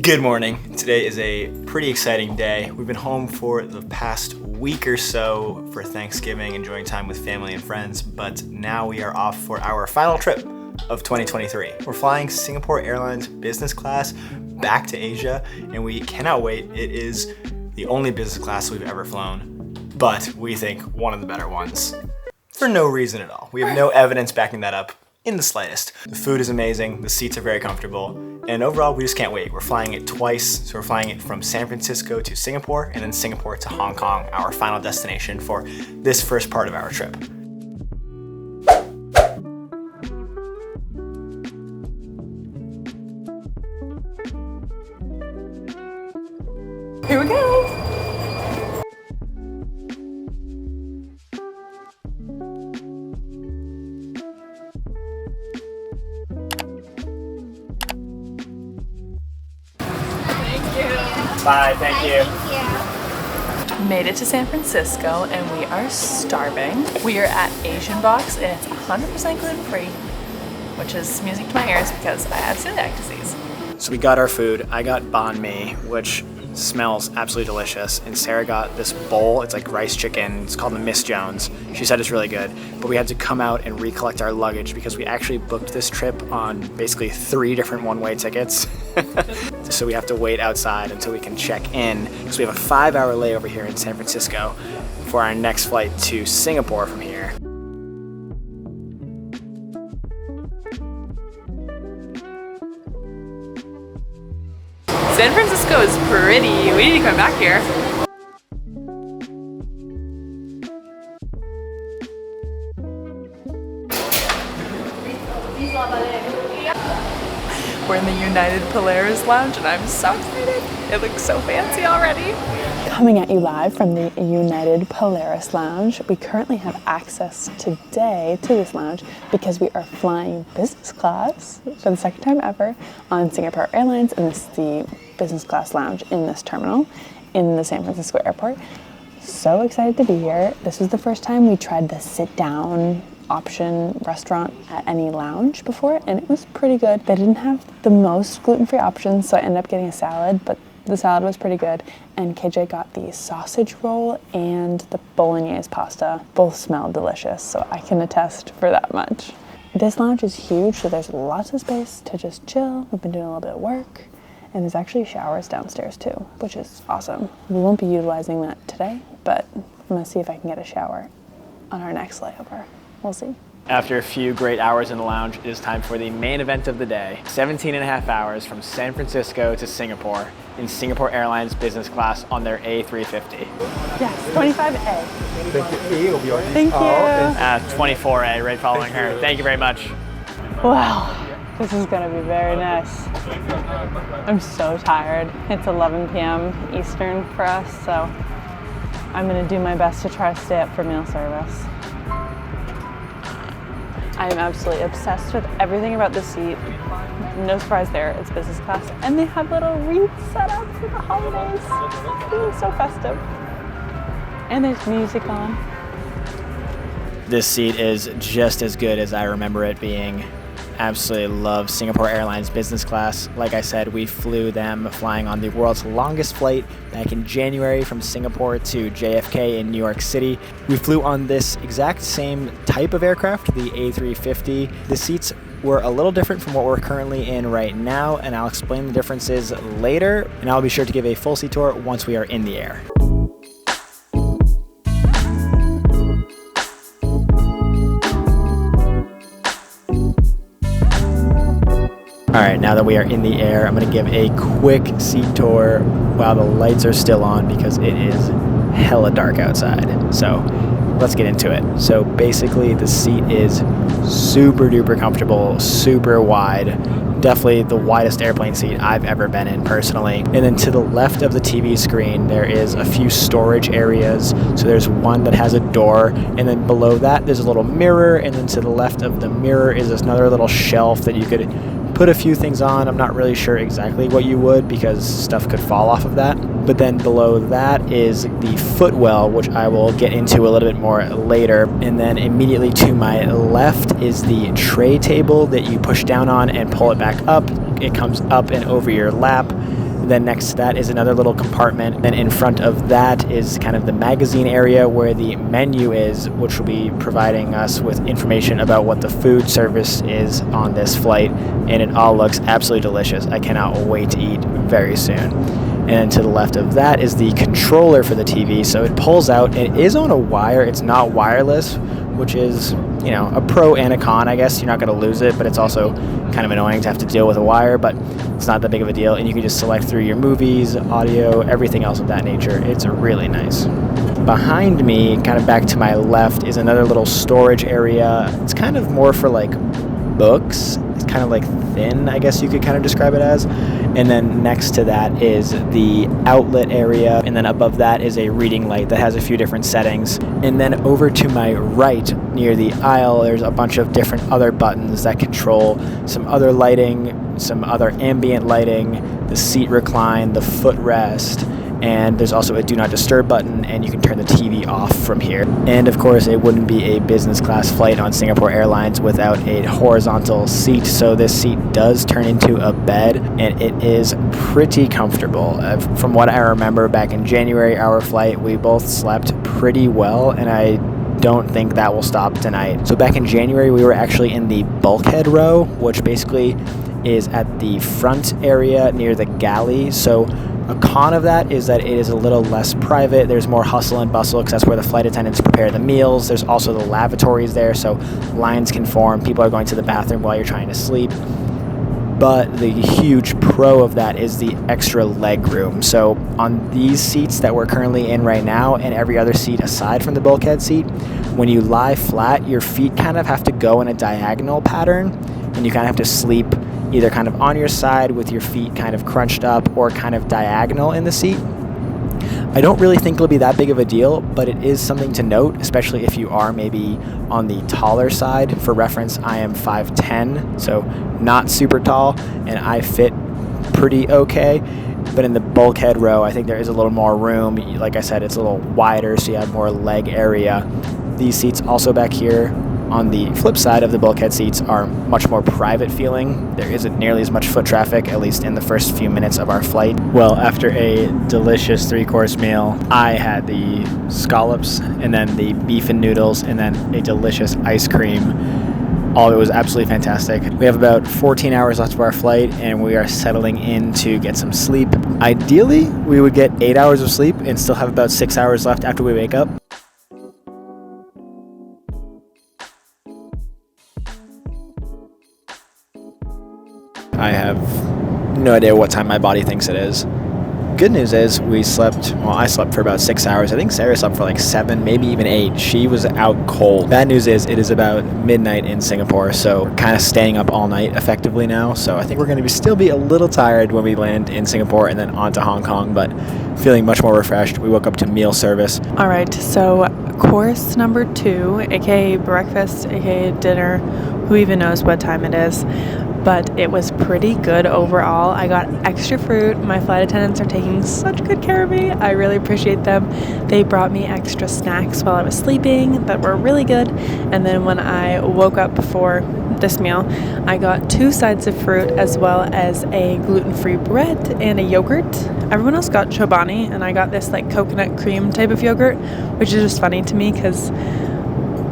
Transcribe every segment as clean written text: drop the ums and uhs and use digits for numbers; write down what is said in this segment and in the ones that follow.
Good morning. Today is a pretty exciting day. We've been home for the past week or so for Thanksgiving, enjoying time with family and friends, but now we are off for our final trip of 2023. We're flying Singapore Airlines business class back to Asia, and we cannot wait. It is the only business class we've ever flown, but we think one of the better ones for no reason at all. We have no evidence backing that up in the slightest. The food is amazing, the seats are very comfortable, and overall we just can't wait. We're flying it twice, so we're flying it from San Francisco to Singapore and then Singapore to Hong Kong, our final destination for this first part of our trip. Here we go! Bye, thank you. Made it to San Francisco and we are starving. We are at Asian Box and it's 100% gluten-free, which is music to my ears because I have celiac disease. So we got our food. I got banh mi, which smells absolutely delicious, and Sarah got this bowl. It's like rice chicken. It's called the Miss Jones. She said it's really good, but we had to come out and recollect our luggage because we actually booked this trip on basically 3 different one-way tickets. So we have to wait outside until we can check in because we have a 5-hour layover here in San Francisco for our next flight to Singapore from here. San Francisco is pretty. We need to come back here. We're in the United Polaris Lounge and I'm so excited. It looks so fancy already. Coming at you live from the United Polaris Lounge. We currently have access today to this lounge because we are flying business class for the second time ever on Singapore Airlines, and this is the business class lounge in this terminal in the San Francisco airport. So excited to be here. This was the first time we tried the sit-down option restaurant at any lounge before, and it was pretty good. They didn't have the most gluten-free options, so I ended up getting a salad, but the salad was pretty good. And KJ got the sausage roll and the bolognese pasta. Both smelled delicious, so I can attest for that much. This lounge is huge, so there's lots of space to just chill. We've been doing a little bit of work, and there's actually showers downstairs too, which is awesome. We won't be utilizing that today, but I'm gonna see if I can get a shower on our next layover. We'll see. After a few great hours in the lounge, it is time for the main event of the day. 17.5 hours from San Francisco to Singapore in Singapore Airlines business class on their A350. Yes, 25A. Thank you. 24A, right following her. Thank you very much. Wow, this is gonna be very nice. I'm so tired. It's 11 p.m. Eastern for us, so I'm gonna do my best to try to stay up for meal service. I am absolutely obsessed with everything about this seat. No surprise there, it's business class. And they have little wreaths set up for the holidays. It's so festive. And there's music on. This seat is just as good as I remember it being. Absolutely love Singapore Airlines business class. Like I said, we flew them flying on the world's longest flight back in January from Singapore to JFK in New York City. We flew on this exact same type of aircraft, the A350. The seats were a little different from what we're currently in right now, and I'll explain the differences later, and I'll be sure to give a full seat tour once we are in the air. All right, now that we are in the air, I'm gonna give a quick seat tour while the lights are still on because it is hella dark outside. So let's get into it. So basically the seat is super duper comfortable, super wide. Definitely the widest airplane seat I've ever been in personally. And then to the left of the TV screen, there is a few storage areas. So there's one that has a door, and then below that there's a little mirror, and then to the left of the mirror is another little shelf that you could put a few things on. I'm not really sure exactly what you would because stuff could fall off of that. But then below that is the footwell, which I will get into a little bit more later. And then immediately to my left is the tray table that you push down on and pull it back up. It comes up and over your lap. Then next to that is another little compartment. Then in front of that is kind of the magazine area where the menu is, which will be providing us with information about what the food service is on this flight. And it all looks absolutely delicious. I cannot wait to eat very soon. And to the left of that is the controller for the TV. So it pulls out. It is on a wire. It's not wireless, which is, you know, a pro and a con, I guess. You're not going to lose it, but it's also kind of annoying to have to deal with a wire, but it's not that big of a deal. And you can just select through your movies, audio, everything else of that nature. It's really nice. Behind me, kind of back to my left, is another little storage area. It's kind of more for like books. It's kind of like thin, I guess you could kind of describe it as. And then next to that is the outlet area. And then above that is a reading light that has a few different settings. And then over to my right near the aisle, there's a bunch of different other buttons that control some other lighting, some other ambient lighting, the seat recline, the footrest. And there's also a do not disturb button, and you can turn the TV off from here. And of course, it wouldn't be a business class flight on Singapore Airlines without a horizontal seat. So this seat does turn into a bed, and it is pretty comfortable. From what I remember back in January, our flight, we both slept pretty well, and I don't think that will stop tonight. So back in January, we were actually in the bulkhead row, which basically is at the front area near the galley. So a con of that is that it is a little less private. There's more hustle and bustle because that's where the flight attendants prepare the meals. There's also the lavatories there, so lines can form. People are going to the bathroom while you're trying to sleep. But the huge pro of that is the extra leg room. So on these seats that we're currently in right now, and every other seat aside from the bulkhead seat, when you lie flat, your feet kind of have to go in a diagonal pattern, and you kind of have to sleep either kind of on your side with your feet kind of crunched up or kind of diagonal in the seat. I don't really think it'll be that big of a deal, but it is something to note, especially if you are maybe on the taller side. For reference, I am 5'10", so not super tall, and I fit pretty okay. But in the bulkhead row, I think there is a little more room. Like I said, it's a little wider, so you have more leg area. These seats also back here on the flip side of the bulkhead seats are much more private feeling. There isn't nearly as much foot traffic, at least in the first few minutes of our flight. Well, after a delicious 3-course meal, I had the scallops and then the beef and noodles and then a delicious ice cream. All of it was absolutely fantastic. We have about 14 hours left of our flight, and we are settling in to get some sleep. Ideally, we would get 8 hours of sleep and still have about 6 hours left after we wake up. I have no idea what time my body thinks it is. Good news is I slept for about 6 hours. I think Sarah slept for like 7, maybe even 8. She was out cold. Bad news is it is about midnight in Singapore, so kind of staying up all night effectively now. So I think we're going to still be a little tired when we land in Singapore and then on to Hong Kong, but feeling much more refreshed. We woke up to meal service. All right, so course number 2, aka breakfast, aka dinner, who even knows what time it is. But it was pretty good overall. I got extra fruit. My flight attendants are taking such good care of me. I really appreciate them. They brought me extra snacks while I was sleeping that were really good. And then when I woke up for this meal, I got 2 sides of fruit as well as a gluten-free bread and a yogurt. Everyone else got chobani, and I got this like coconut cream type of yogurt, which is just funny to me because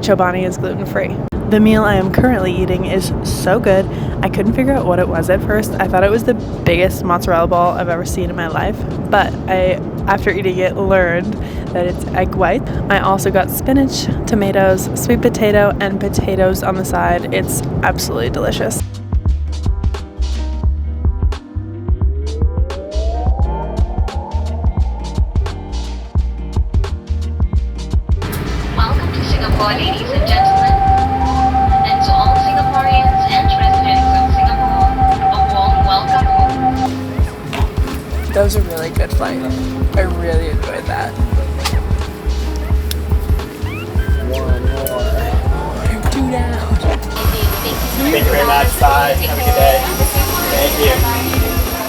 chobani is gluten-free. The meal I am currently eating is so good. I couldn't figure out what it was at first. I thought it was the biggest mozzarella ball I've ever seen in my life, but I, after eating it, learned that it's egg white. I also got spinach, tomatoes, sweet potato, and potatoes on the side. It's absolutely delicious. Welcome to Singapore, ladies and gentlemen. And to all Singaporeans and residents of Singapore, a warm welcome home. That was a really good flight. I really enjoyed that. One more. 2 down. Thank you very much. Bye. Have a good day. Thank you.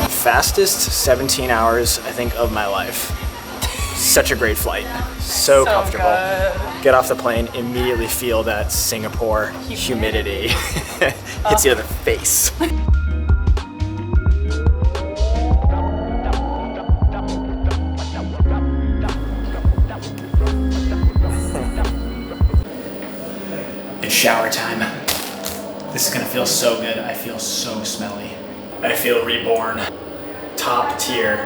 Fastest 17 hours, I think, of my life. Such a great flight. So comfortable. Good. Get off the plane, immediately feel that Singapore humidity hits you in the face. Shower time. This is gonna feel so good. I feel so smelly. I feel reborn. Top tier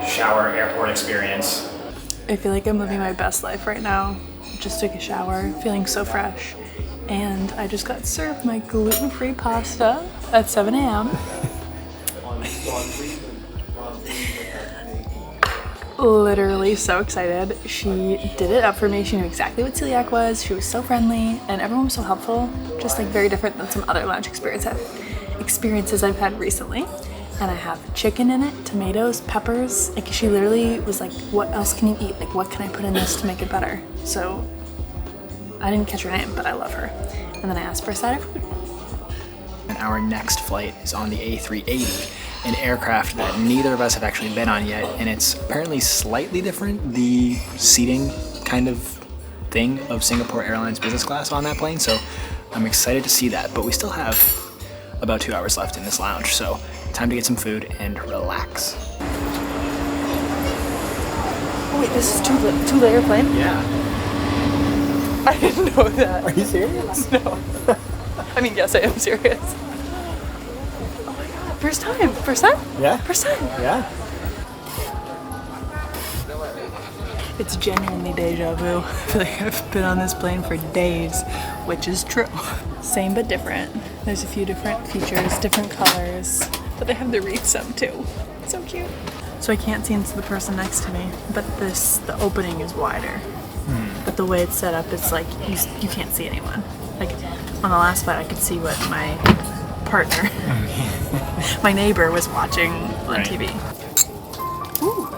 shower airport experience. I feel like I'm living my best life right now. Just took a shower, feeling so fresh. And I just got served my gluten-free pasta at 7 a.m. Literally so excited. She did it up for me. She knew exactly what celiac was. She was so friendly and everyone was so helpful. Just like very different than some other lounge experiences I've had recently. And I have chicken in it, tomatoes, peppers. Like she literally was like, what else can you eat? Like what can I put in this to make it better? So I didn't catch her name, but I love her. And then I asked for a side of food. And our next flight is on the A380, an aircraft that neither of us have actually been on yet, and it's apparently slightly different, the seating kind of thing of Singapore Airlines business class on that plane, so I'm excited to see that. But we still have about 2 hours left in this lounge, so time to get some food and relax. Oh wait, this is two-layer plane? Yeah. I didn't know that. Are you serious? No. I mean, yes, I am serious. Oh my god, first time. First time? Yeah. First time. Yeah. It's genuinely deja vu. I feel like I've been on this plane for days, which is true. Same but different. There's a few different features, different colors, but they have the wreaths up too. So cute. So I can't see into the person next to me, but the opening is wider. But the way it's set up, it's like you can't see anyone. Like on the last flight, I could see what my partner, my neighbor, was watching on TV. Ooh.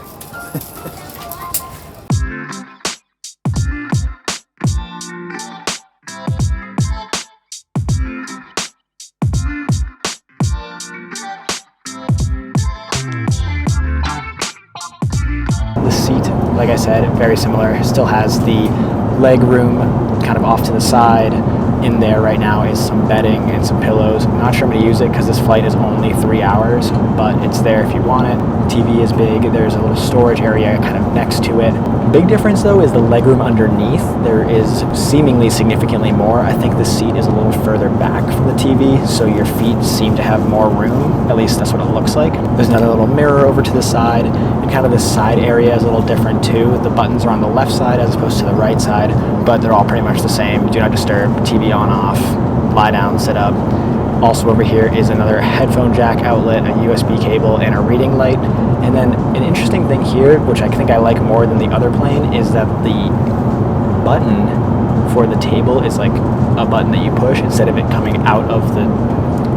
The seat, like I said, very similar. Still has the leg room kind of off to the side. In there right now is some bedding and some pillows. I'm not sure I'm going to use it because this flight is only 3 hours, but it's there if you want it. TV is big. There's a little storage area kind of next to it. Big difference though is the legroom underneath. There is seemingly significantly more. I think the seat is a little further back from the TV, so your feet seem to have more room. At least that's what it looks like. There's another little mirror over to the side, and kind of this side area is a little different too. The buttons are on the left side as opposed to the right side, but they're all pretty much the same. Do not disturb, TV on, off, lie down, sit up. Also over here is another headphone jack outlet, a USB cable, and a reading light. And then an interesting thing here, which I think I like more than the other plane, is that the button for the table is like a button that you push instead of it coming out of the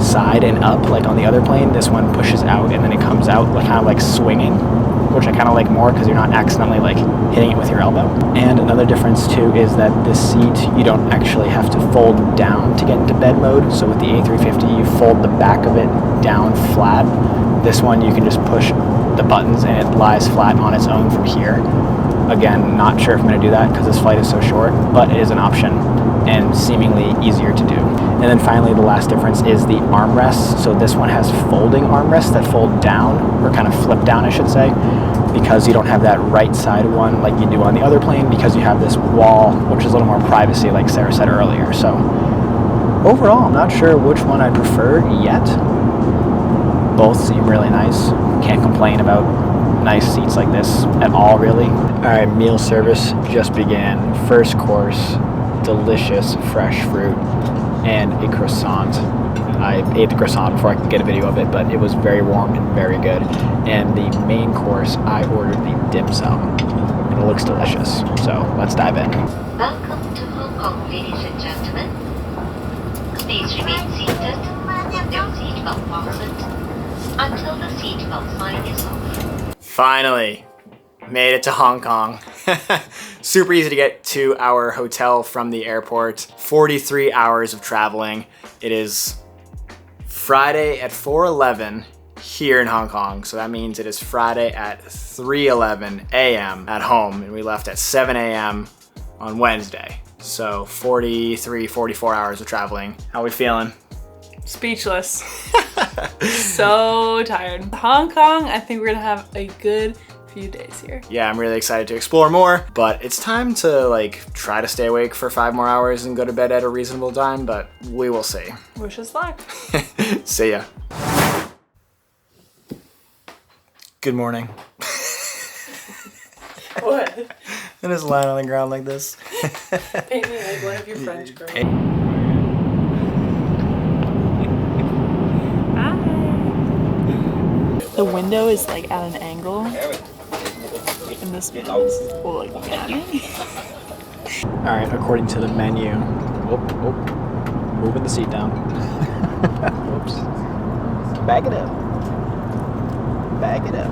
side and up like on the other plane. This one pushes out and then it comes out kind of like swinging, which I kind of like more because you're not accidentally like hitting it with your elbow. And another difference too is that this seat, you don't actually have to fold down to get into bed mode. So with the A350, you fold the back of it down flat. This one, you can just push the buttons and it lies flat on its own from here. Again, not sure if I'm going to do that because this flight is so short, but it is an option and seemingly easier to do. And then finally, the last difference is the armrests. So this one has folding armrests that fold down, or kind of flip down, I should say, because you don't have that right side one like you do on the other plane, because you have this wall, which is a little more privacy, like Sarah said earlier. So overall, I'm not sure which one I prefer yet. Both seem really nice. Can't complain about nice seats like this at all, really. All right, meal service just began. First course, delicious fresh fruit and a croissant. I ate the croissant before I could get a video of it, but it was very warm and very good. And the main course, I ordered the dim sum, and it looks delicious. So let's dive in. Welcome to Hong Kong, ladies and gentlemen. Please remain seated with your seatbelt fastened until the seatbelt sign is off. Finally, made it to Hong Kong. Super easy to get to our hotel from the airport. 43 hours of traveling. It is Friday at 4:11 here in Hong Kong. So that means it is Friday at 3:11 a.m. at home. And we left at 7 a.m. on Wednesday. So 44 hours of traveling. How we feeling? Speechless. So tired. Hong Kong, I think we're gonna have a good few days here. Yeah, I'm really excited to explore more, but it's time to like try to stay awake for 5 more hours and go to bed at a reasonable time, but we will see. Wish us luck. See ya. Good morning. What? And just lying on the ground like this. Paint me like one of your French girls. The window is like at an angle, and this will like look at me. All right, according to the menu. Moving the seat down. Whoops. Back it up. Back it up.